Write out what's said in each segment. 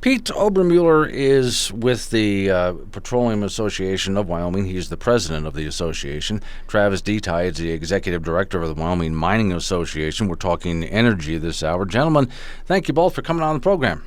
Pete Obermuller is with the Petroleum Association of Wyoming. He's the president of the association. Travis Deti is the executive director of the Wyoming Mining Association. We're talking energy this hour. Gentlemen, thank you both for coming on the program.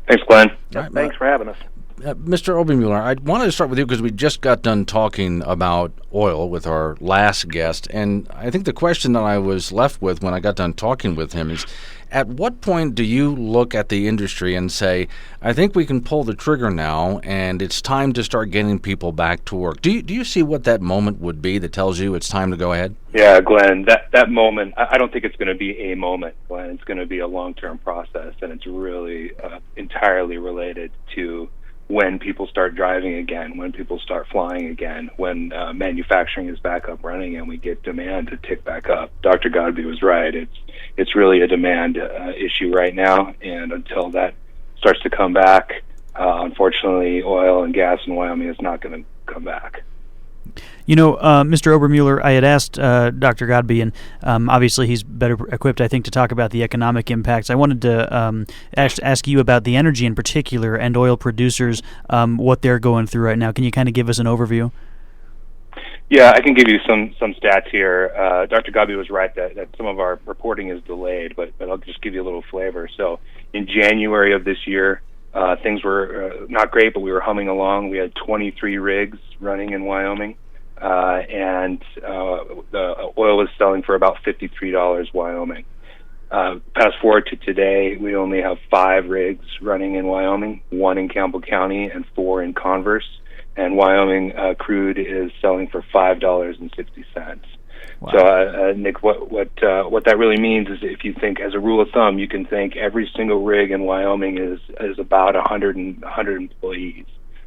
Thanks, Glenn. Right, thanks for having us. Mr. Obermuller, I wanted to start with you because we just got done talking about oil with our last guest, and I think the question that I was left with when I got done talking with him is, at what point do you look at the industry and say, I think we can pull the trigger now and it's time to start getting people back to work? Do you see what that moment would be that tells you it's time to go ahead? Yeah, Glenn, that moment, I don't think it's going to be a moment, Glenn. It's going to be a long-term process, and it's really entirely related to when people start driving again, when people start flying again, when manufacturing is back up running and we get demand to tick back up. Dr. Godby was right. It's really a demand issue right now, and until that starts to come back, unfortunately, oil and gas in Wyoming is not going to come back. You know, Mr. Obermuller, I had asked Dr. Godby, and obviously he's better equipped, I think, to talk about the economic impacts. I wanted to ask you about the energy in particular and oil producers, what they're going through right now. Can you kind of give us an overview? Yeah, I can give you some stats here. Dr. Godby was right that some of our reporting is delayed, but I'll just give you a little flavor. So in January of this year, things were not great, but we were humming along. We had 23 rigs running in Wyoming, and the oil was selling for about $53 Wyoming. Fast forward to today, we only have 5 rigs running in Wyoming, 1 in Campbell County and 4 in Converse, and Wyoming crude is selling for $5.60. Wow. So, Nick, what that really means is, if you think, as a rule of thumb, you can think every single rig in Wyoming is about 100 employees.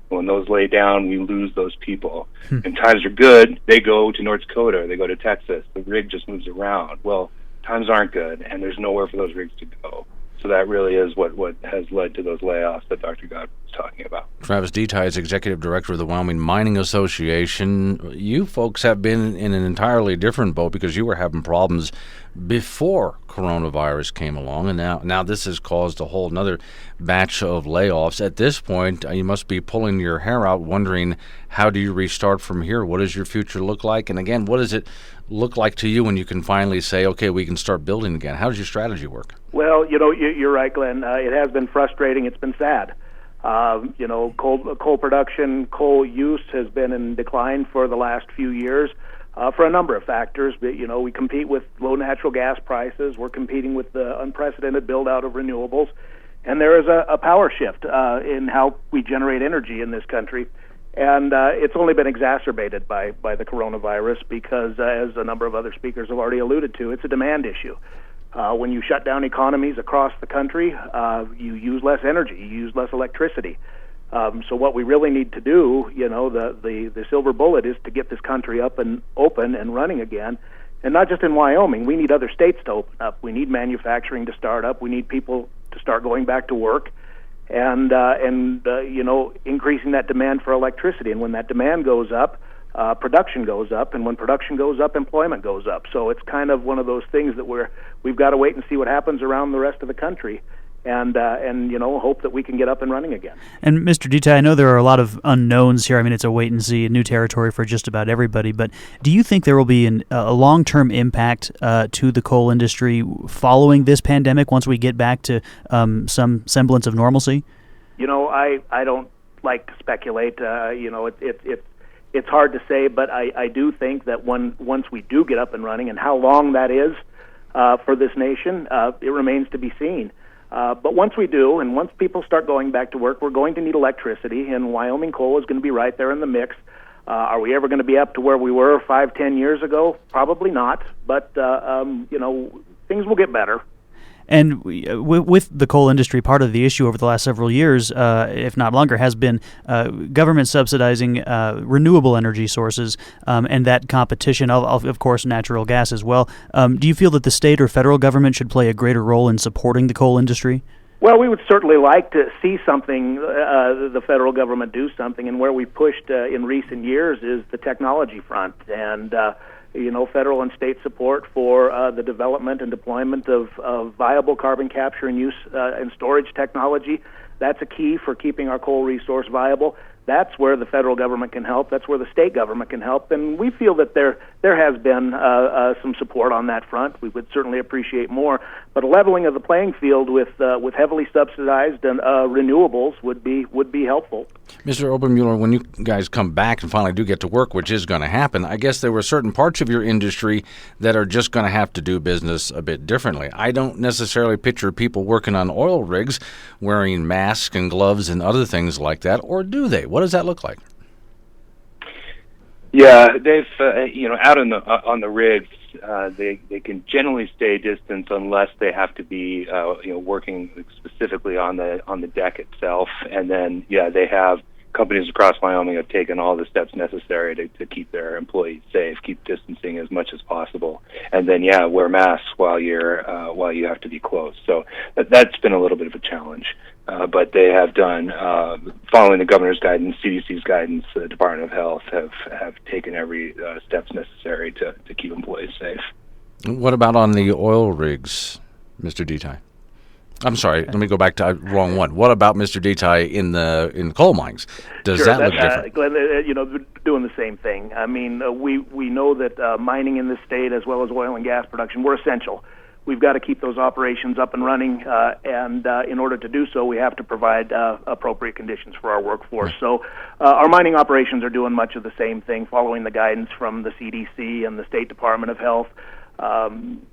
When those lay down, we lose those people. And times are good, they go to North Dakota, they go to Texas. The rig just moves around. Well, times aren't good, and there's nowhere for those rigs to go. So that really is what has led to those layoffs that Dr. God was talking about. Travis Deti is Executive Director of the Wyoming Mining Association. You folks have been in an entirely different boat because you were having problems before coronavirus came along, and now this has caused a whole another batch of layoffs. At this point, you must be pulling your hair out wondering, how do you restart from here? What does your future look like? And again, what does it look like to you when you can finally say, okay, we can start building again? How does your strategy work? Well, you're right, Glenn. It has been frustrating. It's been sad. Coal production, coal use has been in decline for the last few years for a number of factors. But, we compete with low natural gas prices. We're competing with the unprecedented build-out of renewables. And there is a power shift in how we generate energy in this country. And it's only been exacerbated by the coronavirus because, as a number of other speakers have already alluded to, it's a demand issue. When you shut down economies across the country, you use less energy, you use less electricity. So what we really need to do, the silver bullet is to get this country up and open and running again. And not just in Wyoming, we need other states to open up. We need manufacturing to start up. We need people to start going back to work. And increasing that demand for electricity. And when that demand goes up, production goes up, and when production goes up, employment goes up. So it's kind of one of those things that we've got to wait and see what happens around the rest of the country, and hope that we can get up and running again. And Mr. Deti, I know there are a lot of unknowns here. I mean, it's a wait and see, a new territory for just about everybody. But do you think there will be a long-term impact to the coal industry following this pandemic once we get back to some semblance of normalcy? I don't like to speculate. It's hard to say, but I do think that once we do get up and running, and how long that is for this nation, it remains to be seen. But once we do, and once people start going back to work, we're going to need electricity, and Wyoming coal is going to be right there in the mix. Are we ever going to be up to where we were 5-10 years ago? Probably not, but things will get better. And with the coal industry, part of the issue over the last several years, if not longer, has been government subsidizing renewable energy sources and that competition of course, natural gas as well. Do you feel that the state or federal government should play a greater role in supporting the coal industry? Well, we would certainly like to see something, the federal government do something, and where we pushed in recent years is the technology front. And federal and state support for the development and deployment of viable carbon capture and use and storage technology. That's a key for keeping our coal resource viable. That's where the federal government can help. That's where the state government can help. And we feel that there has been some support on that front. We would certainly appreciate more. But a leveling of the playing field with heavily subsidized renewables would be helpful. Mr. Obermuller, when you guys come back and finally do get to work, which is going to happen, I guess there were certain parts of your industry that are just going to have to do business a bit differently. I don't necessarily picture people working on oil rigs wearing masks and gloves and other things like that, or do they? What does that look like? Yeah, they've out on the rigs, they can generally stay distance unless they have to be working specifically on the deck itself. And then they have companies across Wyoming have taken all the steps necessary to keep their employees safe, keep distancing as much as possible, and then wear masks while you have to be close. So that's been a little bit of a challenge. But they have done, following the governor's guidance, CDC's guidance, the Department of Health have taken every steps necessary to keep employees safe. What about on the oil rigs, Mr. Detai? I'm sorry, let me go back to wrong one. What about Mr. Detai in the coal mines? Does that look different? Glenn, doing the same thing. I mean, we know that mining in this state, as well as oil and gas production, we're essential. We've got to keep those operations up and running, and in order to do so, we have to provide appropriate conditions for our workforce. So our mining operations are doing much of the same thing, following the guidance from the CDC and the State Department of Health,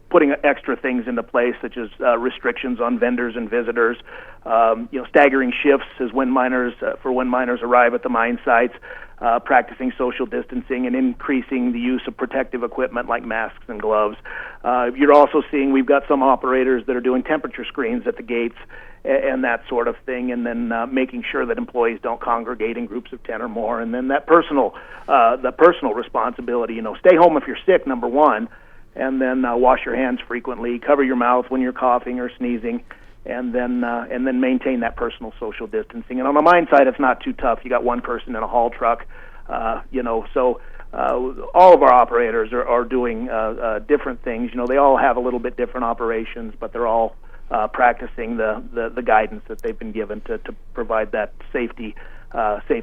putting extra things into place, such as restrictions on vendors and visitors, staggering shifts as when miners arrive at the mine sites, practicing social distancing, and increasing the use of protective equipment like masks and gloves. You're also seeing we've got some operators that are doing temperature screens at the gates and that sort of thing, and then making sure that employees don't congregate in groups of 10 or more. And then that personal responsibility, stay home if you're sick, number one, and then wash your hands frequently, cover your mouth when you're coughing or sneezing, and then maintain that personal social distancing. And on the mine side, it's not too tough. You got one person in a haul truck, so all of our operators are doing different things. They all have a little bit different operations, but they're all practicing the guidance that they've been given to provide that safe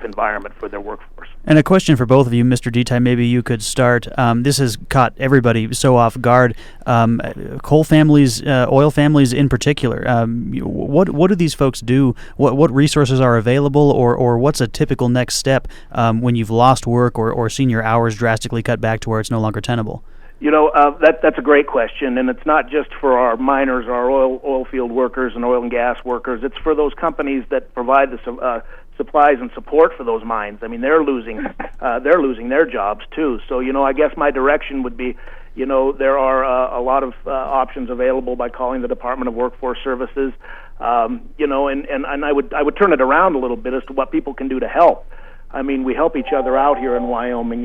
environment for their workforce. And a question for both of you, Mr. Detai, maybe you could start. This has caught everybody so off guard. Coal families, oil families in particular. What do these folks do? What resources are available, or what's a typical next step when you've lost work or seen your hours drastically cut back to where it's no longer tenable? That's a great question, and it's not just for our miners, our oil field workers and oil and gas workers. It's for those companies that provide the supplies and support for those mines. I mean, they're losing their jobs too. So, I guess my direction would be, there are a lot of options available by calling the Department of Workforce Services, and I would turn it around a little bit as to what people can do to help. I mean, we help each other out here in Wyoming.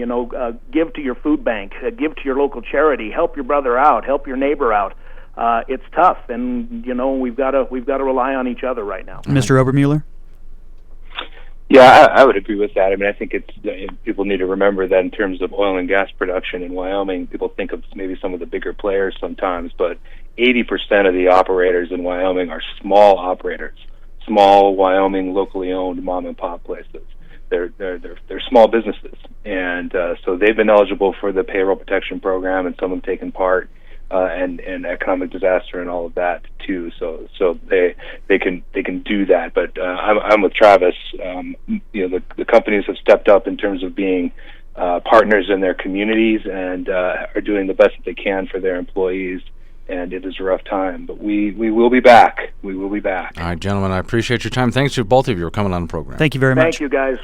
Give to your food bank, give to your local charity, help your brother out, help your neighbor out. It's tough, and we've got to rely on each other right now. Mr. Obermuller? Yeah, I would agree with that. I mean, I think people need to remember that in terms of oil and gas production in Wyoming, people think of maybe some of the bigger players sometimes, but 80% of the operators in Wyoming are small operators, small Wyoming locally owned mom and pop places. They're small businesses, and so they've been eligible for the payroll protection program, and some have taken part, and economic disaster and all of that too. So they can do that. But I'm with Travis. The companies have stepped up in terms of being partners in their communities and are doing the best that they can for their employees. And it is a rough time, but we will be back. We will be back. All right, gentlemen, I appreciate your time. Thanks to both of you for coming on the program. Thank you very much. Thank you, guys.